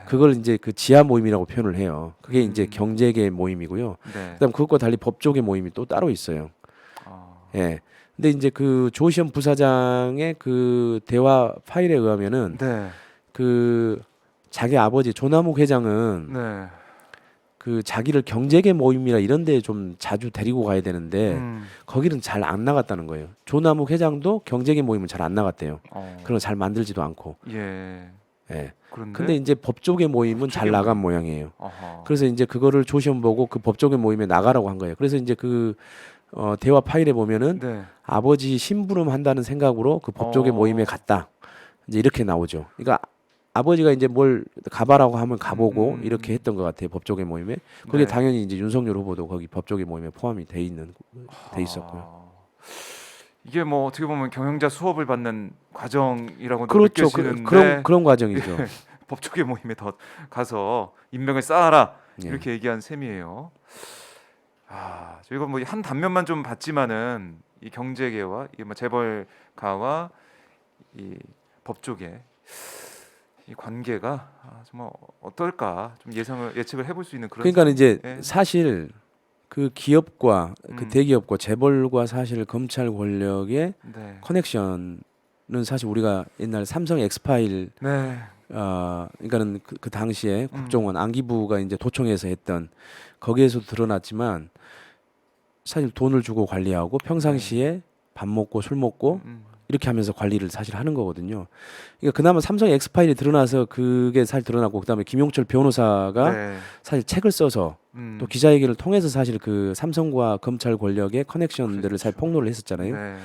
그걸 이제 그 지하 모임이라고 표현을 해요. 그게 이제 음. 경제계 모임이고요. 네. 그다음 그것과 달리 법조계 모임이 또 따로 있어요. 아, 예. 근데 이제 그 조시현 부사장의 그 대화 파일에 의하면은 네. 그 자기 아버지 조남욱 회장은 네. 그 자기를 경제계 모임이나 이런 데 좀 자주 데리고 가야 되는데 음, 거기는 잘 안 나갔다는 거예요. 조남욱 회장도 경제계 모임은 잘 안 나갔대요. 그런 거 잘 만들지도 않고. 예. 예. 그런데 근데 이제 법조계 모임은 잘 법조계 나간 모임. 모양이에요. 어허. 그래서 이제 그거를 조시현 보고 그 법조계 모임에 나가라고 한 거예요. 그래서 이제 그 대화 파일에 보면은 네. 아버지 심부름 한다는 생각으로 그 법조계 모임에 갔다. 이제 이렇게 나오죠. 그러니까 아버지가 이제 뭘 가봐라고 하면 가보고 이렇게 했던 것 같아요. 법조계 모임에. 네. 그게 당연히 이제 윤석열 후보도 거기 법조계 모임에 포함이 돼 있었고요. 아, 이게 뭐 어떻게 보면 경영자 수업을 받는 과정이라고도 그렇죠. 느껴지는데 그런 과정이죠. 법조계 모임에 더 가서 인맥을 쌓아라 예. 이렇게 얘기한 셈이에요. 아, 저희가 뭐 한 단면만 좀 봤지만은 이 경제계와 이뭐 재벌가와 이 법조계 이 관계가 정말 어떨까 좀 예측을 해볼 수 있는 그런 그러니까 이제 상황에 사실 그 기업과 그 음. 대기업과 재벌과 사실 검찰 권력의 네. 커넥션은 사실 우리가 옛날 삼성 엑스파일 네. 그러니까는 그 당시에 국정원 안기부가 이제 도청에서 했던 거기에서도 드러났지만 사실 돈을 주고 관리하고 평상시에 밥 먹고 술 먹고 이렇게 하면서 관리를 사실 하는 거거든요. 그러니까 그나마 삼성 엑스파일이 드러나서 그게 사실 드러났고 그다음에 김용철 변호사가 네. 사실 책을 써서 또 기자회견을 통해서 사실 그 삼성과 검찰 권력의 커넥션들을 사실 폭로를 했었잖아요. 네.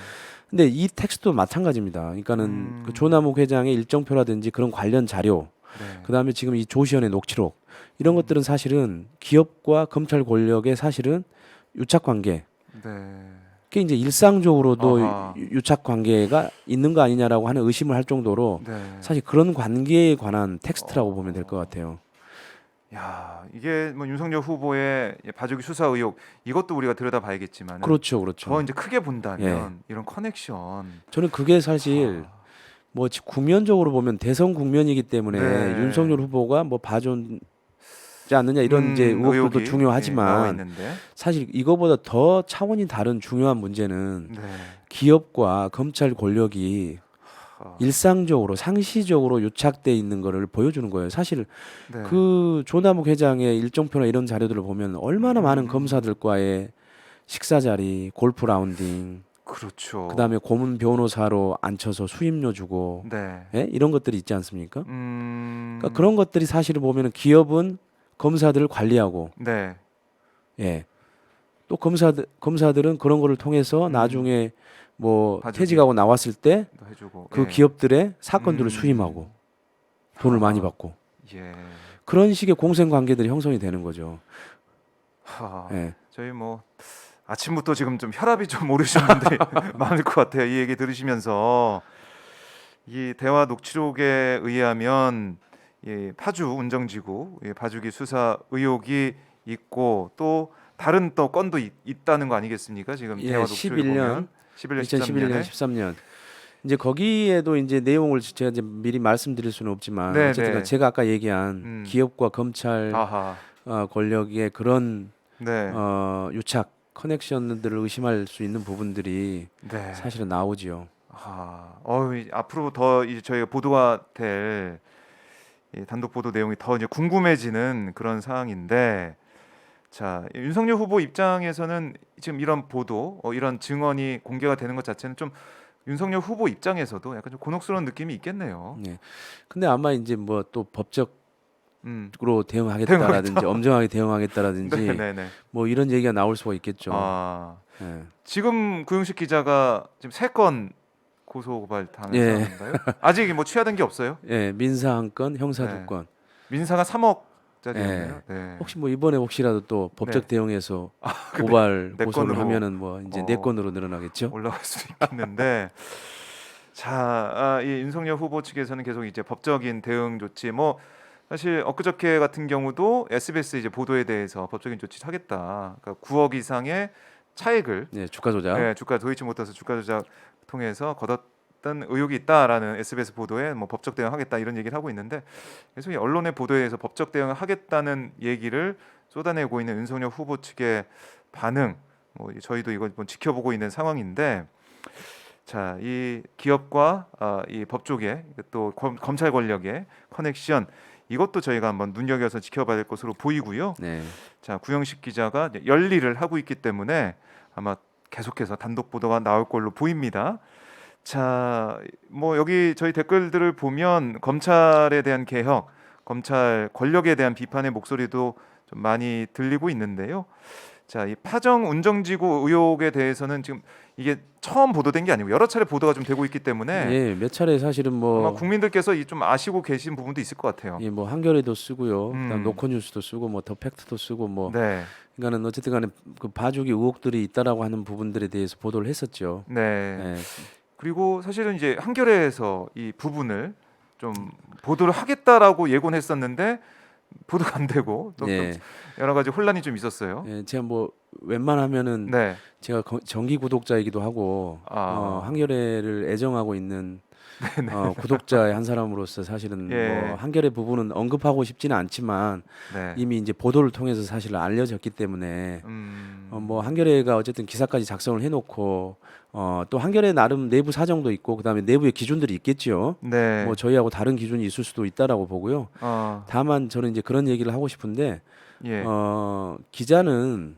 근데 이 텍스트도 마찬가지입니다. 그러니까는 그 조남욱 회장의 일정표라든지 그런 관련 자료, 네. 그다음에 지금 이 조시현의 녹취록 이런 것들은 사실은 기업과 검찰 권력의 사실은 유착 관계. 네. 그게 이제 일상적으로도 아하. 유착 관계가 있는 거 아니냐라고 하는 의심을 할 정도로 네. 사실 그런 관계에 관한 텍스트라고 보면 될 것 같아요. 야, 이게 뭐 윤석열 후보의 봐주기 수사 의혹 이것도 우리가 들여다봐야겠지만 그렇죠, 더 그렇죠. 이제 크게 본다면 이런 커넥션 저는 그게 사실 뭐 국면적으로 보면 대선 국면이기 때문에 네. 윤석열 후보가 뭐 봐주지 않느냐 이런 이제 의혹들도 의혹이, 나와 중요하지만 있는데 사실 이거보다 더 차원이 다른 중요한 문제는 네. 기업과 검찰 권력이 아, 일상적으로 상시적으로 유착돼 있는 거를 보여주는 거예요. 사실 네. 그 조남욱 회장의 일정표나 이런 자료들을 보면 얼마나 많은 검사들과의 식사 자리, 골프 라운딩, 그렇죠. 그다음에 고문 변호사로 앉혀서 수임료 주고 네. 예? 이런 것들이 있지 않습니까? 음. 그러니까 그런 것들이 사실을 보면은 기업은 검사들을 관리하고 네. 예. 또 검사들은 그런 거를 통해서 나중에 뭐 봐주기. 퇴직하고 나왔을 때 또 해주고 그 예. 기업들의 사건들을 수임하고 돈을 많이 아하. 받고 예. 그런 식의 공생 관계들이 형성이 되는 거죠. 하. 예. 저희 뭐 아침부터 지금 좀 혈압이 좀 오르신 분들이 많을 것 같아요. 이 얘기 들으시면서 이 대화 녹취록에 의하면 이 파주 운정지구 봐주기 수사 의혹이 있고 또 다른 또 건도 있다는 거 아니겠습니까? 지금 예, 대화 녹취록을 11년, 보면 11년 2011년, 13년에 13년. 이제 거기에도 이제 내용을 제가 이제 미리 말씀드릴 수는 없지만 네, 어쨌든 네. 제가 아까 얘기한 기업과 검찰 아하. 권력의 그런 네. 유착 커넥션들을 의심할 수 있는 부분들이 네. 사실은 나오지요. 앞으로 더 이제 저희가 보도가 될 이 단독 보도 내용이 더 이제 궁금해지는 그런 상황인데 자, 윤석열 후보 입장에서는 지금 이런 보도, 이런 증언이 공개가 되는 것 자체는 좀 윤석열 후보 입장에서도 약간 좀 곤혹스러운 느낌이 있겠네요. 네. 근데 아마 이제 뭐 또 법적으로 음, 대응하겠다라든지 엄정하게 대응하겠다라든지 네네네. 뭐 이런 얘기가 나올 수가 있겠죠. 아, 예. 지금 구용식 기자가 지금 3건 고소 고발 당한 예. 상황인가요? 아직 뭐 취하된 게 없어요? 예, 민사 한 건, 형사 두 네. 건. 민사가 예. 3억짜리였나요? 네. 혹시 뭐 이번에 혹시라도 또 법적 네. 대응해서 그 고발 네 고소를 건으로 하면은 뭐 이제 네 어, 건으로 늘어나겠죠. 올라갈 수도 있겠는데 자, 이 윤석열 후보 측에서는 계속 이제 법적인 대응 조치 뭐 사실 엊그저께 같은 경우도 SBS 이제 보도에 대해서 법적인 조치 하겠다. 그러니까 9억 이상의 차액을 네, 주가 조작. 주가 도이치모터스 주가 조작 통해서 거뒀던 의혹이 있다라는 SBS 보도에 뭐 법적 대응하겠다 이런 얘기를 하고 있는데 계속 이 언론의 보도에 의해서 법적 대응을 하겠다는 얘기를 쏟아내고 있는 윤석열 후보 측의 반응 뭐 저희도 이걸 뭐 지켜보고 있는 상황인데 자, 이 기업과 이 법조계 또 검찰 권력의 커넥션 이것도 저희가 한번 눈여겨서 지켜봐야 될 것으로 보이고요. 네. 자, 구영식 기자가 이제 열일을 하고 있기 때문에 아마 계속해서 단독 보도가 나올 걸로 보입니다. 자, 뭐 여기 저희 댓글들을 보면 검찰에 대한 개혁, 검찰 권력에 대한 비판의 목소리도 좀 많이 들리고 있는데요. 자, 이 파정 운정지구 의혹에 대해서는 지금 이게 처음 보도된 게 아니고 여러 차례 보도가 좀 되고 있기 때문에 예, 몇 차례 사실은 아마 뭐 국민들께서 이 좀 아시고 계신 부분도 있을 것 같아요. 예, 뭐 한겨레도 쓰고요. 그다음 음. 노컷뉴스도 쓰고 뭐 더 팩트도 쓰고 뭐 네, 그러니까는 어쨌든 간에 그 봐주기 의혹들이 있다라고 하는 부분들에 대해서 보도를 했었죠. 네. 예. 그리고 사실은 이제 한겨레에서 이 부분을 좀 보도를 하겠다라고 예고는 했었는데 보도가 안 되고 또 예. 여러 가지 혼란이 좀 있었어요. 예, 제가 뭐 웬만하면은 네. 제가 정기 구독자이기도 하고 아. 한겨레를 애정하고 있는 구독자의 한 사람으로서 사실은 예. 뭐 한겨레 부분은 언급하고 싶지는 않지만 네. 이미 이제 보도를 통해서 사실 알려졌기 때문에 뭐 한겨레가 어쨌든 기사까지 작성을 해놓고 또 한겨레 나름 내부 사정도 있고 그다음에 내부의 기준들이 있겠죠. 네. 뭐 저희하고 다른 기준이 있을 수도 있다라고 보고요. 아. 다만 저는 이제 그런 얘기를 하고 싶은데 예. 기자는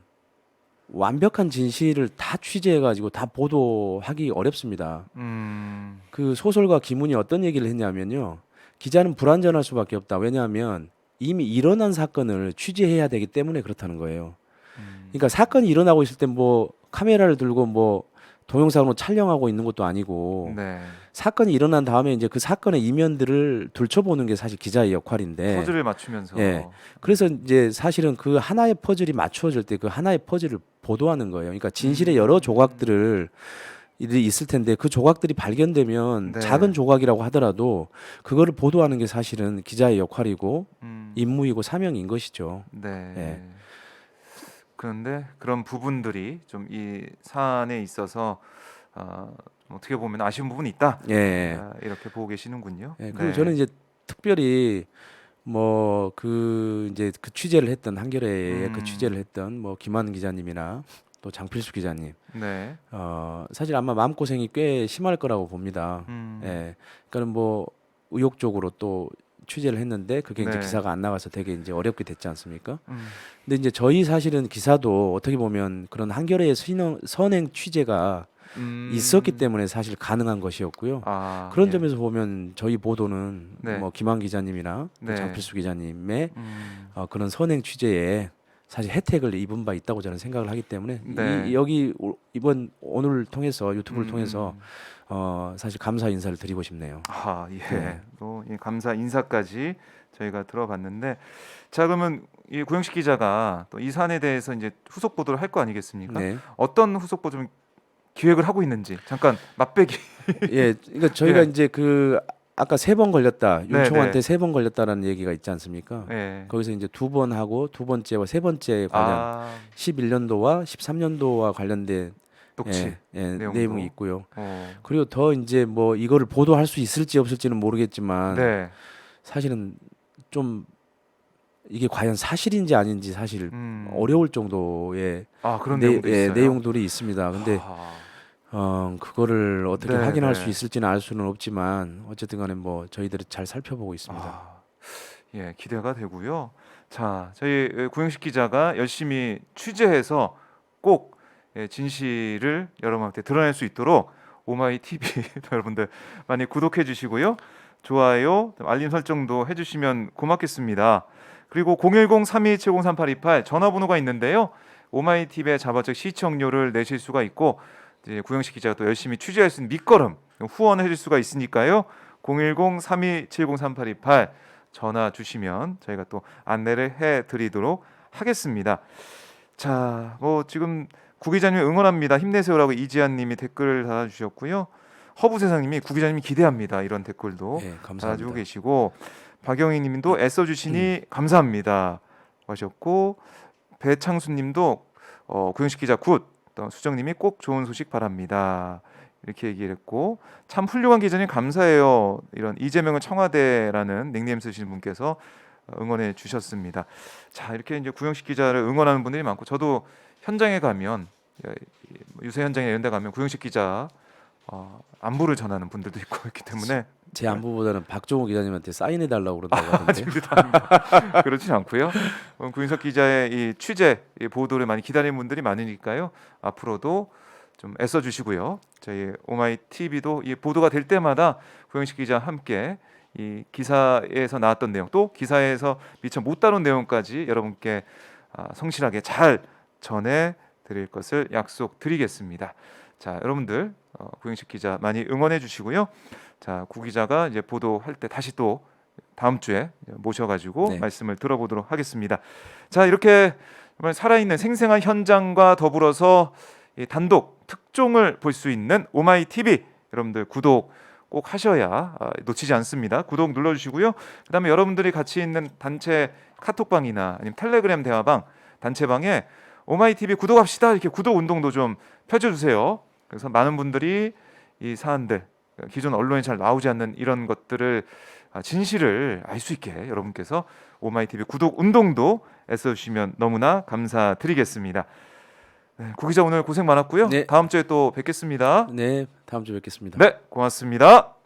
완벽한 진실을 다 취재해가지고 다 보도하기 어렵습니다. 그 소설가 김훈이 어떤 얘기를 했냐면요. 기자는 불완전할 수밖에 없다. 왜냐하면 이미 일어난 사건을 취재해야 되기 때문에 그렇다는 거예요. 그러니까 사건이 일어나고 있을 때 뭐 카메라를 들고 뭐 동영상으로 촬영하고 있는 것도 아니고 네. 사건이 일어난 다음에 이제 그 사건의 이면들을 들춰보는 게 사실 기자의 역할인데 퍼즐을 맞추면서 예. 그래서 이제 사실은 그 하나의 퍼즐이 맞추어질 때 그 하나의 퍼즐을 보도하는 거예요. 그러니까 진실의 여러 조각들을 일이 있을 텐데 그 조각들이 발견되면 네. 작은 조각이라고 하더라도 그거를 보도하는 게 사실은 기자의 역할이고 임무이고 사명인 것이죠. 네. 예. 그런데 그런 부분들이 좀 이 사안에 있어서 어떻게 보면 아쉬운 부분이 있다. 예. 이렇게 보고 계시는군요. 예. 그리고 네. 저는 이제 특별히 뭐 그 이제 그 취재를 했던 한겨레에 그 취재를 했던 뭐 김한 기자님이나 또 장필수 기자님 네. 사실 아마 마음고생이 꽤 심할 거라고 봅니다. 예. 그러니까 뭐 의욕적으로 또 취재를 했는데 그게 이제 네. 기사가 안 나가서 되게 이제 어렵게 됐지 않습니까? 근데 이제 저희 사실은 기사도 어떻게 보면 그런 한겨레의 선행 취재가 있었기 때문에 사실 가능한 것이었고요. 그런 예. 점에서 보면 저희 보도는 네. 뭐 김한 기자님이나 또 네. 장필수 기자님의 그런 선행 취재에 사실 혜택을 입은 바 있다고 저는 생각을 하기 때문에 네. 여기 이번 오늘 통해서 유튜브를 음. 통해서 사실 감사 인사를 드리고 싶네요. 예. 네. 또 이 감사 인사까지 저희가 들어봤는데 자 그러면 이 구영식 기자가 또 이 사안에 대해서 이제 후속 보도를 할 거 아니겠습니까? 네. 어떤 후속 보도 좀 기획을 하고 있는지 잠깐 맛배기. 예, 그러니까 저희가 예. 이제 그 아까 3번 걸렸다, 네, 윤총한테 네. 3번 걸렸다라는 얘기가 있지 않습니까? 예. 거기서 이제 2번 하고 두 번째와 세 번째 관련 11년도와 13년도와 관련된 녹취 내용도. 내용이 있고요. 어. 그리고 더 이제 뭐 이거를 보도할 수 있을지 없을지는 모르겠지만 네. 사실은 좀 이게 과연 사실인지 아닌지 사실 어려울 정도의 그런 내용도 있어요. 내용들이 있습니다. 근데 그거를 어떻게 네, 확인할 네. 수 있을지는 알 수는 없지만 어쨌든 간에 뭐 저희들이 잘 살펴보고 있습니다. 예, 기대가 되고요. 자, 저희 구영식 기자가 열심히 취재해서 꼭 진실을 여러분한테 드러낼 수 있도록 오마이 TV 여러분들 많이 구독해 주시고요. 좋아요, 알림 설정도 해주시면 고맙겠습니다. 그리고 010-3270-3828 전화번호가 있는데요. 오마이 TV의 자발적 시청료를 내실 수가 있고 이제 구영식 기자가 또 열심히 취재할 수 있는 밑거름 후원해 줄 수가 있으니까요. 010-3270-3828 전화 주시면 저희가 또 안내를 해드리도록 하겠습니다. 자, 뭐 지금 구 기자님 응원합니다. 힘내세요라고 이지한님이 댓글을 달아주셨고요. 허부세상님이 구 기자님이 기대합니다. 이런 댓글도 네, 달아주고 감사합니다. 계시고 박영희님도 애써주시니 감사합니다 하셨고 배창수님도 구영식 기자 굿. 또 수정님이 꼭 좋은 소식 바랍니다. 이렇게 얘기를 했고 참 훌륭한 기자님 감사해요. 이런 이재명은 청와대라는 닉네임 쓰시는 분께서 응원해 주셨습니다. 자, 이렇게 이제 구영식 기자를 응원하는 분들이 많고 저도 현장에 가면 유세 현장에 이런 데 가면 구영식 기자 안부를 전하는 분들도 있고 있기 때문에 제 안부보다는 박종호 기자님한테 사인해 달라고 그런다고 하던데. 아닙니다. 그렇진 않고요. 구윤석 기자의 이 취재, 이 보도를 많이 기다리는 분들이 많으니까요. 앞으로도 좀 애써 주시고요. 저희 오마이 TV도 이 보도가 될 때마다 구영식 기자와 함께 이 기사에서 나왔던 내용 또 기사에서 미처 못 다룬 내용까지 여러분께 성실하게 잘 전해 드릴 것을 약속드리겠습니다. 자, 여러분들 구영식 기자 많이 응원해 주시고요. 자, 구 기자가 이제 보도할 때 다시 또 다음 주에 모셔가지고 네. 말씀을 들어보도록 하겠습니다. 자, 이렇게 정말 살아있는 생생한 현장과 더불어서 이 단독 특종을 볼 수 있는 오마이 TV 여러분들 구독 꼭 하셔야 놓치지 않습니다. 구독 눌러주시고요. 그다음에 여러분들이 같이 있는 단체 카톡방이나 아니면 텔레그램 대화방 단체방에 오마이 TV 구독합시다 이렇게 구독 운동도 좀 펼쳐주세요. 그래서 많은 분들이 이 사안들 기존 언론에 잘 나오지 않는 이런 것들을 진실을 알 수 있게 여러분께서 오마이 TV 구독 운동도 애써주시면 너무나 감사드리겠습니다. 네, 구 기자 오늘 고생 많았고요. 네. 다음 주에 또 뵙겠습니다. 네, 다음 주에 뵙겠습니다. 네, 고맙습니다.